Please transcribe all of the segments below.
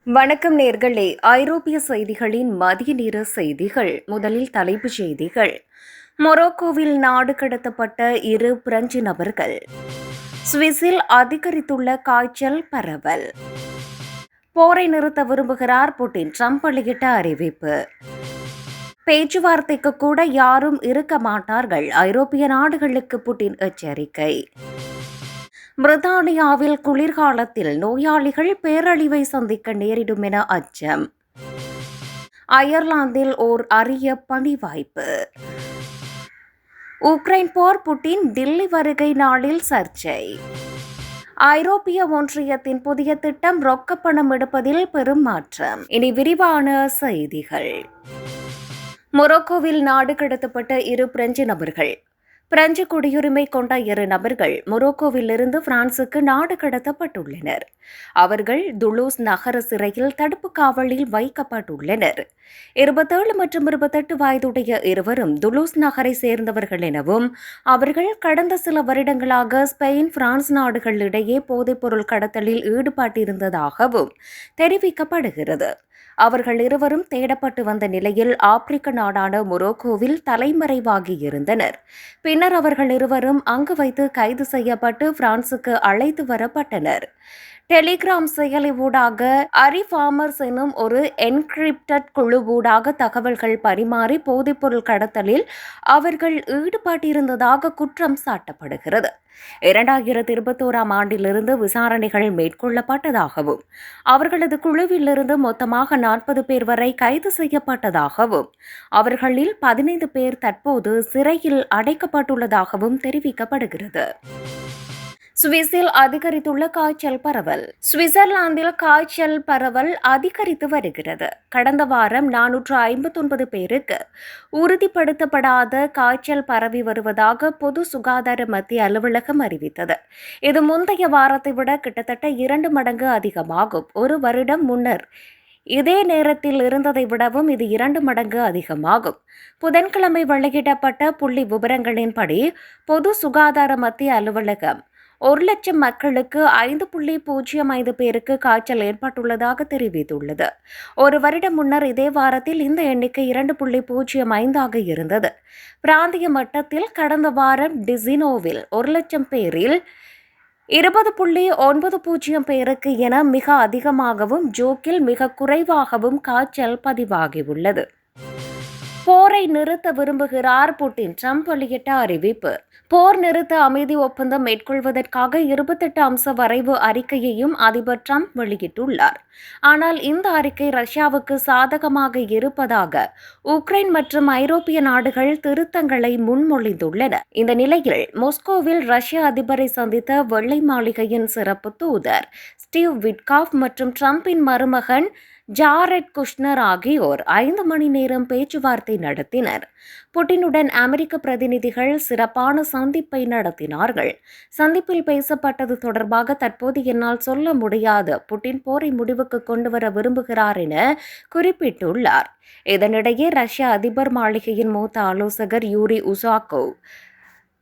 வணக்கம் நேர்களே. ஐரோப்பிய செய்திகளின் மதிய நேர செய்திகள். முதலில் தலைப்புச் செய்திகள். மொரோக்கோவில் நாடு கடத்தப்பட்ட 2 பிரெஞ்சு நபர்கள். சுவிஸில் அதிகரித்துள்ள காய்ச்சல் பரவல். போரை நிறுத்த விரும்புகிறார் புட்டின், ட்ரம்ப் வெளியிட்ட அறிவிப்பு. பேச்சுவார்த்தைக்கு கூட யாரும் இருக்க மாட்டார்கள், ஐரோப்பிய நாடுகளுக்கு புட்டின் எச்சரிக்கை. பிரித்தானியாவில் குளிர்காலத்தில் நோயாளிகள் பேரழிவை சந்திக்க நேரிடும் என அச்சம். அயர்லாந்தில் ஓர் அரிய பணி வாய்ப்பு. உக்ரைன் போர், புட்டின் டில்லி வருகை நாளில் சர்ச்சை. ஐரோப்பிய ஒன்றியத்தின் புதிய திட்டம் ரொக்கப்பணம் எடுப்பதில் பெரும் மாற்றம். இனி விரிவான செய்திகள். மொரோக்கோவில் நாடு கடத்தப்பட்ட 2 பிரெஞ்சு நபர்கள். பிரெஞ்சு குடியுரிமை கொண்ட 2 நபர்கள் மொரோக்கோவிலிருந்து பிரான்சுக்கு நாடு கடத்தப்பட்டுள்ளனர். அவர்கள் துலூஸ் நகர சிறையில் தடுப்பு காவலில் வைக்கப்பட்டுள்ளனர். 27 மற்றும் 28 வயதுடைய இருவரும் துலூஸ் நகரை சேர்ந்தவர்கள் எனவும் அவர்கள் கடந்த சில வருடங்களாக ஸ்பெயின், பிரான்ஸ் நாடுகளிடையே போதைப்பொருள் கடத்தலில் ஈடுபட்டிருந்ததாகவும் தெரிவிக்கப்படுகிறது. அவர்கள் இருவரும் தேடப்பட்டு வந்த நிலையில் ஆப்பிரிக்க நாடான மொரோக்கோவில் தலைமறைவாகியிருந்தனர். பின்னர் அவர்கள் இருவரும் அங்கு வைத்து கைது செய்யப்பட்டு பிரான்சுக்கு அழைத்து வரப்பட்டனர். டெலிகிராம் செயலி ஊடாக அரிஃபார்மர்ஸ் எனும் ஒரு என்கிரிப்டட் குழு ஊடாக தகவல்கள் பரிமாறி போதைப்பொருள் கடத்தலில் அவர்கள் ஈடுபட்டிருந்ததாக குற்றம் சாட்டப்படுகிறது. 2021 ஆண்டிலிருந்து விசாரணைகள் மேற்கொள்ளப்பட்டதாகவும் அவர்களது குழுவிலிருந்து மொத்தமாக 40 பேர் வரை கைது செய்யப்பட்டதாகவும் அவர்களில் 15 பேர் தற்போது சிறையில் அடைக்கப்பட்டுள்ளதாகவும் தெரிவிக்கப்படுகிறது. சுவிஸில் அதிகரித்துள்ள காய்ச்சல் பரவல். சுவிட்சர்லாந்தில் காய்ச்சல் பரவல் அதிகரித்து வருகிறது. கடந்த வாரம் 459 பேருக்கு உறுதிப்படுத்தப்படாத காய்ச்சல் பரவி வருவதாக பொது சுகாதார மத்திய அலுவலகம் அறிவித்தது. இது முந்தைய வாரத்தை விட கிட்டத்தட்ட 2 மடங்கு அதிகமாகும். ஒரு வருடம் முன்னர் இதே நேரத்தில் இருந்ததை விடவும் இது 2 மடங்கு அதிகமாகும். புதன்கிழமை வெளியிடப்பட்ட புள்ளி விவரங்களின்படி பொது சுகாதார மத்திய அலுவலகம் 1,00,000 மக்களுக்கு 5.05 பேருக்கு காய்ச்சல் ஏற்பட்டுள்ளதாக தெரிவித்துள்ளது. ஒரு வருடம் முன்னர் இதே வாரத்தில் இந்த எண்ணிக்கை 2.05 இருந்தது. பிராந்திய மட்டத்தில் கடந்த வாரம் டிசினோவில் 1,00,000 பேரில் 20.90 பேருக்கு என மிக அதிகமாகவும் ஜோக்கில் மிக குறைவாகவும் காய்ச்சல் பதிவாகியுள்ளது. போரை நிறுத்த விரும்புகிறார் புட்டின், ட்ரம்ப் வெளியிட்ட அறிவிப்பு. போர் நிறுத்த அமைதி ஒப்பந்தம் மேற்கொள்வதற்காக 28 அம்ச வரைவு அறிக்கையையும் அதிபர் ட்ரம்ப் வெளியிட்டுள்ளார். ஆனால் இந்த அறிக்கை ரஷ்யாவுக்கு சாதகமாக இருப்பதாக உக்ரைன் மற்றும் ஐரோப்பிய நாடுகள் திருத்தங்களை முன்மொழிந்துள்ளன. இந்த நிலையில் மாஸ்கோவில் ரஷ்ய அதிபரை சந்தித்த வெள்ளை மாளிகையின் சிறப்பு தூதர் ஸ்டீவ் விட்காஃப் மற்றும் ட்ரம்பின் மருமகன் ஜாரெட் குஷ்னர் ஆகியோர் 5 மணி நேரம் பேச்சுவார்த்தை நடத்தினர். புட்டினுடன் அமெரிக்க பிரதிநிதிகள் சிறப்பான சந்திப்பை நடத்தினார்கள். சந்திப்பில் பேசப்பட்டது தொடர்பாக தற்போது என்னால் சொல்ல முடியாது. புட்டின் போரை முடிவுக்கு கொண்டுவர விரும்புகிறார் என குறிப்பிட்டுள்ளார். இதனிடையே ரஷ்ய அதிபர் மாளிகையின் மூத்த ஆலோசகர் யூரி உசாகோவ்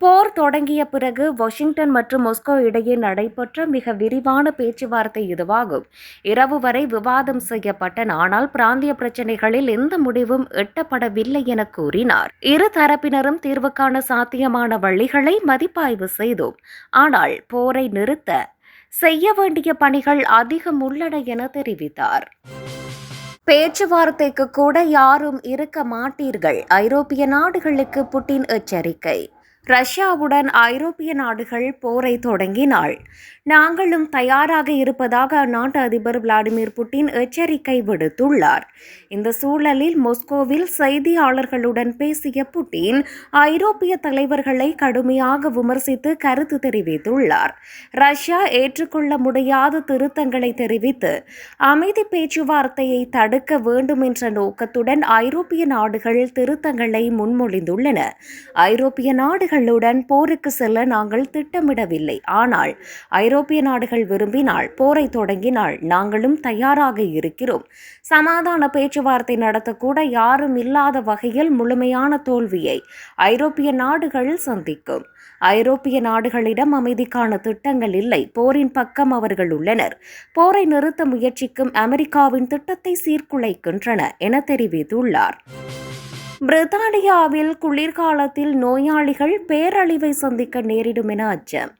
போர் தொடங்கிய பிறகு வாஷிங்டன் மற்றும் மாஸ்கோ இடையே நடைபெற்ற மிக விரிவான பேச்சுவார்த்தை இதுவாகும். இரவு வரை விவாதம் செய்யப்பட்டன. ஆனால் பிராந்திய பிரச்சினைகளில் எந்த முடிவும் எட்டப்படவில்லை என கூறினார். இரு தரப்பினரும் தீர்வுக்கான சாத்தியமான வழிகளை மதிப்பாய்வு செய்தோம். ஆனால் போரை நிறுத்த செய்ய வேண்டிய பணிகள் அதிகம் உள்ளன என தெரிவித்தார். பேச்சுவார்த்தைக்கு கூட யாரும் இருக்க மாட்டீர்கள், ஐரோப்பிய நாடுகளுக்கு புட்டின் எச்சரிக்கை. ரஷ்யாவுடன் ஐரோப்பிய நாடுகள் போரை தொடங்கினால் நாங்களும் தயாராக இருப்பதாக அந்நாட்டு அதிபர் விளாடிமிர் புட்டின் எச்சரிக்கை விடுத்துள்ளார். இந்த சூழலில் மாஸ்கோவில் செய்தியாளர்களுடன் பேசிய புட்டின் ஐரோப்பிய தலைவர்களை கடுமையாக விமர்சித்து கருத்து தெரிவித்துள்ளார். ரஷ்யா ஏற்றுக்கொள்ள முடியாத திருத்தங்களை தெரிவித்து அமைதி பேச்சுவார்த்தையை தடுக்க வேண்டும் என்ற நோக்கத்துடன் ஐரோப்பிய நாடுகள் திருத்தங்களை முன்மொழிந்துள்ளன. ஐரோப்பிய நாடுகளுடன் போருக்கு செல்ல நாங்கள் திட்டமிடவில்லை. ஆனால் ஐரோப்பிய நாடுகள் விரும்பினால் போரை தொடங்கினால் நாங்களும் தயாராக இருக்கிறோம். சமாதான பேச்சுவார்த்தை நடத்தக்கூட யாரும் இல்லாத வகையில் முழுமையான தோல்வியை ஐரோப்பிய நாடுகள் சந்திக்கும். ஐரோப்பிய நாடுகளிடம் அமைதிக்கான திட்டங்கள் இல்லை, போரின் பக்கம் அவர்கள் உள்ளனர், போரை நிறுத்த முயற்சிக்கும் அமெரிக்காவின் திட்டத்தை சீர்குலைக்கின்றன என தெரிவித்துள்ளார். பிரித்தானியாவில் குளிர்காலத்தில் நோயாளிகள் பேரழிவை சந்திக்க நேரிடும் என அச்சம்.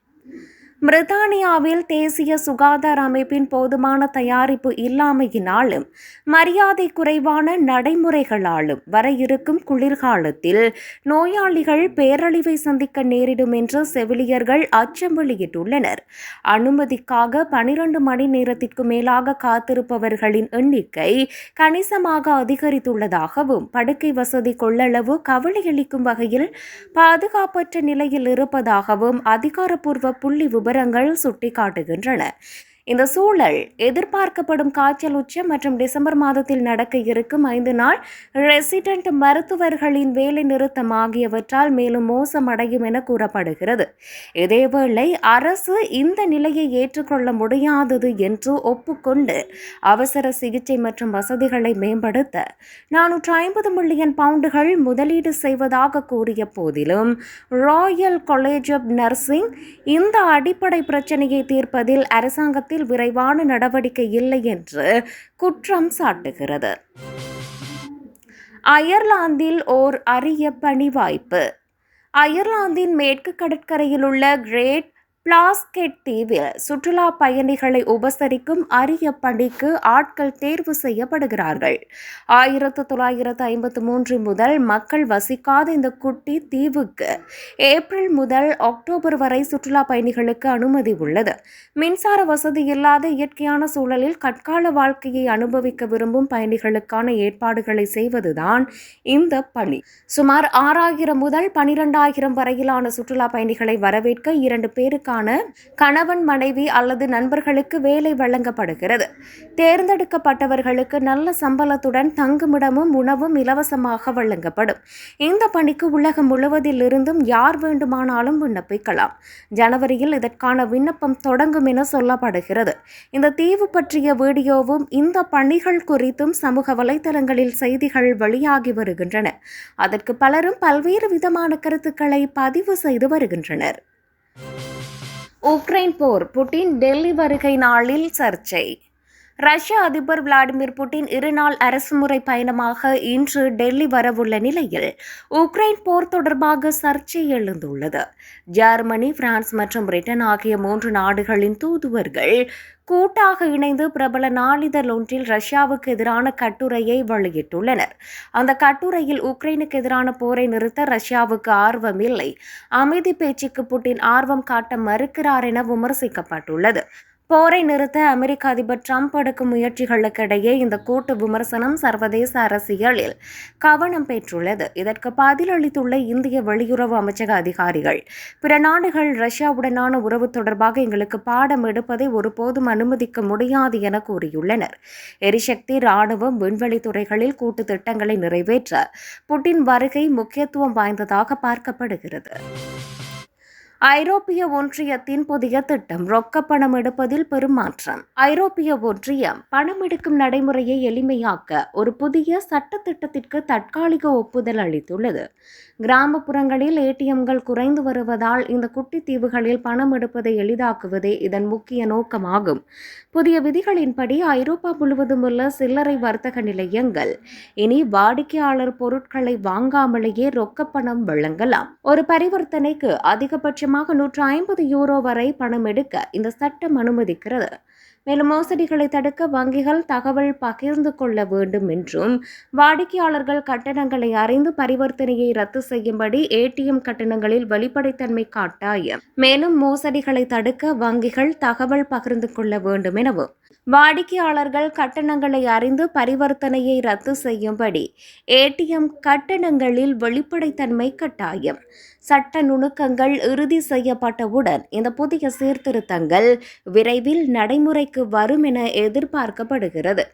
பிரித்தானியாவில் தேசிய சுகாதார அமைப்பின் போதுமான தயாரிப்பு இல்லாமையினாலும் மரியாதை குறைவான நடைமுறைகளாலும் வர இருக்கும் குளிர்காலத்தில் நோயாளிகள் பேரழிவை சந்திக்க நேரிடும் என்று செவிலியர்கள் அச்சம் வெளியிட்டுள்ளனர். அனுமதிக்காக 12 மணி நேரத்திற்கு மேலாக காத்திருப்பவர்களின் எண்ணிக்கை கணிசமாக அதிகரித்துள்ளதாகவும் படுக்கை வசதி கொள்ளளவு கவலையளிக்கும் வகையில் பாதுகாப்பற்ற நிலையில் இருப்பதாகவும் அதிகாரப்பூர்வ புள்ளி விவரங்கள் சுட்டிக்காட்டுகின்றன. இந்த சூழல் எதிர்பார்க்கப்படும் காய்ச்சல் உச்சம் மற்றும் டிசம்பர் மாதத்தில் நடக்க இருக்கும் 5 நாள் ரெசிடென்ட் மருத்துவர்களின் வேலை நிறுத்தம் ஆகியவற்றால் மேலும் மோசமடையும் என கூறப்படுகிறது. இதேவேளை அரசு இந்த நிலையை ஏற்றுக்கொள்ள முடியாதது என்று ஒப்புக்கொண்டு அவசர சிகிச்சை மற்றும் வசதிகளை மேம்படுத்த 450 மில்லியன் பவுண்டுகள் முதலீடு செய்வதாக கூறிய போதிலும் ராயல் காலேஜ் ஆஃப் நர்சிங் இந்த அடிப்படை பிரச்சினையை தீர்ப்பதில் அரசாங்கத்தில் விரைவான நடவடிக்கை இல்லை என்று குற்றம் சாட்டுகிறது. அயர்லாந்தில் ஓர் அரிய பணி வாய்ப்பு. அயர்லாந்தின் மேற்கு கடற்கரையில் உள்ள கிரேட் பிளாஸ்கெட் தீவில் சுற்றுலா பயணிகளை உபசரிக்கும் அரிய பணிக்கு ஆட்கள் தேர்வு செய்யப்படுகிறார்கள். 1953 முதல் மக்கள் வசிக்காத இந்த குட்டி தீவுக்கு ஏப்ரல் முதல் அக்டோபர் வரை சுற்றுலா பயணிகளுக்கு அனுமதி உள்ளது. மின்சார வசதி இல்லாத இயற்கையான சூழலில் கற்கால வாழ்க்கையை அனுபவிக்க விரும்பும் பயணிகளுக்கான ஏற்பாடுகளை செய்வதுதான் இந்த பணி. சுமார் 6000 முதல் 12000 வரையிலான சுற்றுலா பயணிகளை வரவேற்க 2 பேருக்கு கணவன், மனைவி அல்லது நண்பர்களுக்கு வேலை வழங்கப்படுகிறது. தேர்ந்தெடுக்கப்பட்டவர்களுக்கு நல்ல சம்பளத்துடன் தங்குமிடமும் உணவும் இலவசமாக வழங்கப்படும். இந்த பணிக்கு உலகம் முழுவதில் இருந்தும் யார் வேண்டுமானாலும் விண்ணப்பிக்கலாம். ஜனவரியில் இதற்கான விண்ணப்பம் தொடங்கும் என சொல்லப்படுகிறது. இந்த தீவு பற்றிய வீடியோவும் இந்த பணிகள் குறித்தும் சமூக வலைதளங்களில் செய்திகள் வெளியாகி வருகின்றன. அதற்கு பலரும் பல்வேறு விதமான கருத்துக்களை பதிவு செய்து வருகின்றனர். உக்ரைன் போர், புட்டின் டெல்லி வருகை நாளில் சர்ச்சை. ரஷ்ய அதிபர் விளாடிமிர் புட்டின் 2 நாள் அரசுமுறை பயணமாக இன்று டெல்லி வரவுள்ள நிலையில் உக்ரைன் போர் தொடர்பாக சர்ச்சை எழுந்துள்ளது. ஜெர்மனி, பிரான்ஸ் மற்றும் பிரிட்டன் ஆகிய 3 நாடுகளின் தூதுவர்கள் கூட்டாக இணைந்து பிரபல நாளிதழ் ஒன்றில் ரஷ்யாவுக்கு எதிரான கட்டுரையை வெளியிட்டுள்ளனர். அந்த கட்டுரையில் உக்ரைனுக்கு எதிரான போரை நிறுத்த ரஷ்யாவுக்கு ஆர்வம் இல்லை, அமைதி பேச்சுக்கு புட்டின் ஆர்வம் காட்ட மறுக்கிறார் என விமர்சிக்கப்பட்டுள்ளது. போரை நிறுத்த அமெரிக்க அதிபர் டிரம்ப் எடுக்கும் முயற்சிகளுக்கிடையே இந்த கூட்டு விமர்சனம் சர்வதேச அரசியலில் கவனம் பெற்றுள்ளது. இதற்கு பதிலளித்துள்ள இந்திய வெளியுறவு அமைச்சக அதிகாரிகள், பிற நாடுகள் ரஷ்யாவுடனான உறவு தொடர்பாக எங்களுக்கு பாடம் எடுப்பதை ஒருபோதும் அனுமதிக்க முடியாது என கூறியுள்ளனர். எரிசக்தி, இராணுவம், விண்வெளி துறைகளில் கூட்டு திட்டங்களை நிறைவேற்ற புட்டின் வருகை முக்கியத்துவம் வாய்ந்ததாக பார்க்கப்படுகிறது. ஐரோப்பிய ஒன்றியத்தின் புதிய திட்டம், ரொக்க பணம் எடுப்பதில் பெரும் மாற்றம். ஐரோப்பிய ஒன்றியம் பணம் எடுக்கும் நடைமுறையை எளிமையாக்க ஒரு புதிய சட்ட திட்டத்திற்கு தற்காலிக ஒப்புதல் அளித்துள்ளது. கிராமப்புறங்களில் ஏடிஎம்கள் குறைந்து வருவதால் இந்த குட்டி தீவுகளில் பணம் எடுப்பதை எளிதாக்குவதே இதன் முக்கிய நோக்கமாகும். புதிய விதிகளின்படி ஐரோப்பா முழுவதும் உள்ள சில்லறை வர்த்தக நிலையங்கள் இனி வாடிக்கையாளர் பொருட்களை வாங்காமலேயே ரொக்க பணம் வழங்கலாம். ஒரு பரிவர்த்தனைக்கு அதிகபட்சமாக 150 யூரோ வரை பணம் எடுக்க இந்த சட்டம் அனுமதிக்கிறது. மேலும் மோசடிகளை தடுக்க வங்கிகள் தகவல் பகிர்ந்து கொள்ள வேண்டும் என்றும், வாடிக்கையாளர்கள் கட்டணங்களை அறிந்து பரிவர்த்தனையை ரத்து செய்யும்படி ஏடிஎம் கட்டணங்களில் வெளிப்படைத்தன்மை கட்டாயம். மேலும் மோசடிகளை தடுக்க வங்கிகள் தகவல் பகிர்ந்து கொள்ள வேண்டும் எனவும், வாடிக்கையாளர்கள் கட்டணங்களை அறிந்து பரிவர்த்தனையை ரத்து செய்யும்படி ஏடிஎம் கட்டணங்களில் வெளிப்படைத்தன்மை கட்டாயம். சட்ட நுணுக்கங்கள் இறுதி செய்யப்பட்டவுடன் இந்த புதிய சீர்திருத்தங்கள் விரைவில் நடைமுறைக்கு வரும் என எதிர்பார்க்கப்படுகிறது.